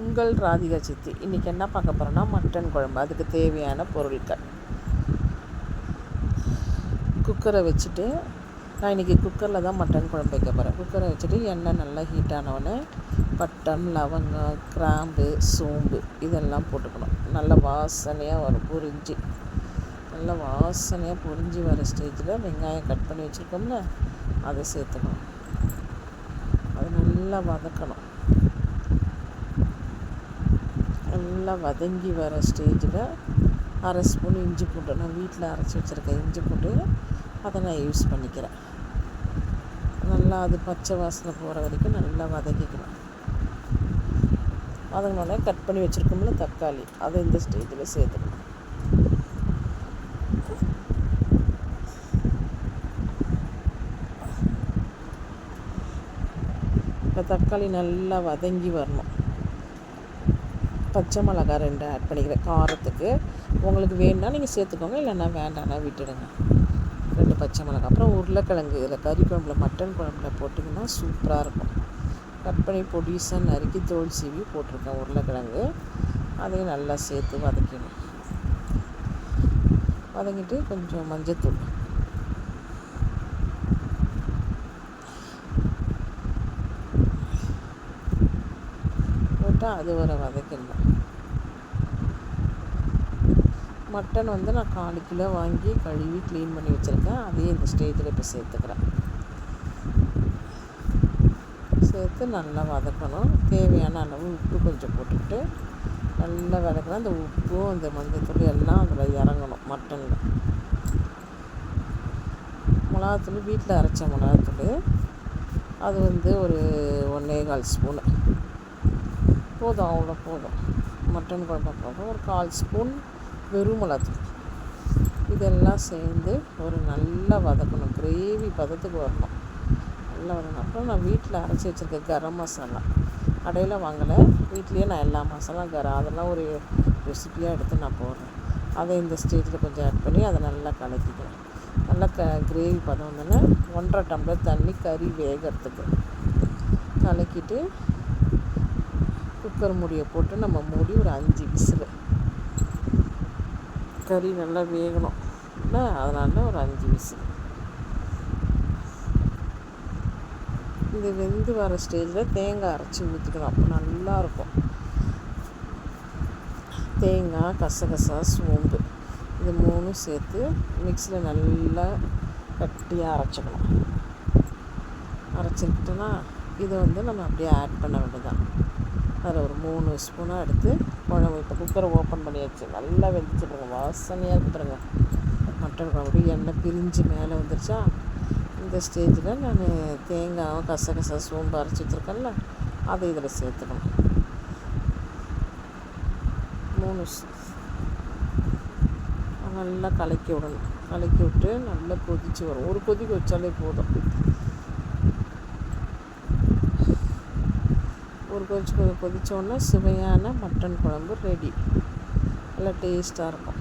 உங்கள் ராதிகா சித்தி. இன்றைக்கி என்ன பார்க்க போகிறோன்னா மட்டன் குழம்பு. அதுக்கு தேவையான பொருட்கள்: குக்கரை வச்சுட்டு, நான் இன்றைக்கி குக்கரில் தான் மட்டன் குழம்பு வைக்க போகிறேன். குக்கரை வச்சுட்டு எண்ணெய் நல்லா ஹீட் ஆனவுடனே பட்டம், லவங்கம், கிராம்பு, சோம்பு இதெல்லாம் போட்டுக்கணும். நல்லா வாசனையாக வரும். நல்லா வாசனையாக பொரிஞ்சு வர ஸ்டேஜில் வெங்காயம் கட் பண்ணி வச்சுருக்கோம்ல, அதை சேர்த்துக்கணும். அது நல்லா வதக்கணும். நல்லா வதங்கி வர ஸ்டேஜில் அரை ஸ்பூன் இஞ்சி பூண்டு, நான் வீட்டில் அரைச்சி வச்சுருக்கேன் இஞ்சி பூண்டு, அதை நான் யூஸ் பண்ணிக்கிறேன். நல்லா அது பச்சை வாசனை போகிற வரைக்கும் நல்லா வதக்கிக்கணும். வதங்கினோடனே கட் பண்ணி வச்சுருக்கோம்ல தக்காளி, அதை இந்த ஸ்டேஜில் சேர்த்துக்கணும். இப்போ தக்காளி நல்லா வதங்கி வரணும். பச்சை மிளகா 2 ஆட் பண்ணிக்கிறேன் காரத்துக்கு. உங்களுக்கு வேணுன்னா நீங்கள் சேர்த்துக்கோங்க, இல்லைன்னா வேண்டாம்னா விட்டுடுங்க. 2 பச்சை மிளகா. அப்புறம் உருளைக்கிழங்கு இதில் கறி குழம்புல மட்டன் குழம்புல போட்டிங்கன்னா சூப்பராக இருக்கும். கட் பண்ணி பொடிசாக நறுக்கி தோல் சீவி போட்டிருக்கேன் உருளைக்கிழங்கு. அதையும் நல்லா சேர்த்து வதக்கிடணும். வதங்கிட்டு கொஞ்சம் மஞ்சத்தூள், போட்டால் அது வர வதக்கிடணும். மட்டன் நான் 4 கிலோ வாங்கி கழுவி க்ளீன் பண்ணி வச்சுருக்கேன். அதையும் இந்த ஸ்டேஜில் இப்போ சேர்த்துக்கிறேன். சேர்த்து நல்லா வதக்கணும். தேவையான அளவு உப்பு கொஞ்சம் போட்டுக்கிட்டு நல்லா வதக்கணும். அந்த உப்பும் அந்த மஞ்சத்தூள் எல்லாம் அதில் இறங்கணும் மட்டனில். மிளகாத்தூள் வீட்டில் அரைச்ச மிளகாத்தூள், அது ஒரு 1.25 ஸ்பூனு போதும். அவ்வளோ போதும். மட்டன் குழம்பு போதும். ஒரு 1/4 ஸ்பூன் வெறும் மிளகாத்தூள். இதெல்லாம் சேர்ந்து நல்லா வதக்கணும். கிரேவி பதத்துக்கு வரணும். நல்லா வரணும். அப்புறம் நான் வீட்டில் அரைச்சி வச்சுருக்கேன் கரம் மசாலா. கடையில் வாங்கலை, வீட்லேயே நான் எல்லா மசாலா அதெல்லாம் ஒரு ரெசிப்பியாக எடுத்து நான் போடுறேன். அதை இந்த ஸ்டேஜில் கொஞ்சம் ஆட் பண்ணி அதை நல்லா கலக்கிக்கிறேன். நல்லா கிரேவி பதம் வந்தோன்னே 1.5 டம்ளர் தண்ணி கறி வேகிறதுக்கு கலக்கிட்டு குக்கர் மூடியை போட்டு நம்ம மூடி ஒரு 5 விசில். கறி நல்லா வேகணும் இல்லை, அதனால ஒரு 5 விசில். இது வெந்து வர ஸ்டேஜில் தேங்காய் அரைச்சி ஊற்றிக்கணும். அப்போ நல்லாயிருக்கும். தேங்காய், கசகசா, சோம்பு இது 3 சேர்த்து மிக்ஸியில் நல்லா கட்டியாக அரைச்சிக்கணும். அரைச்சிக்கிட்டோன்னா இதை நம்ம அப்படியே ஆட் பண்ண வேண்டியதான். அதில் ஒரு 3 ஸ்பூனாக எடுத்து குழம்பு. இப்போ குக்கரை ஓப்பன் பண்ணியாச்சு. நல்லா வெந்துச்சுடுங்க. வாசனையாக இருக்குதுங்க மட்டன் குழம்பு. எண்ணெய் பிரிஞ்சு மேலே வந்துருச்சா, இந்த ஸ்டேஜில் நான் தேங்காய், கசகசா, சோம்பு அரைச்சி வச்சுருக்கேன்ல, அதை இதில் சேர்த்துக்கணும். 3 நல்லா கலக்கி விடணும். கலக்கி விட்டு நல்லா கொதித்து வரும். ஒரு கொதிக்கு வச்சாலே போதும். ஒரு கொதித்தோடனே சுவையான மட்டன் குழம்பு ரெடி. நல்லா டேஸ்ட்டாக இருக்கும்.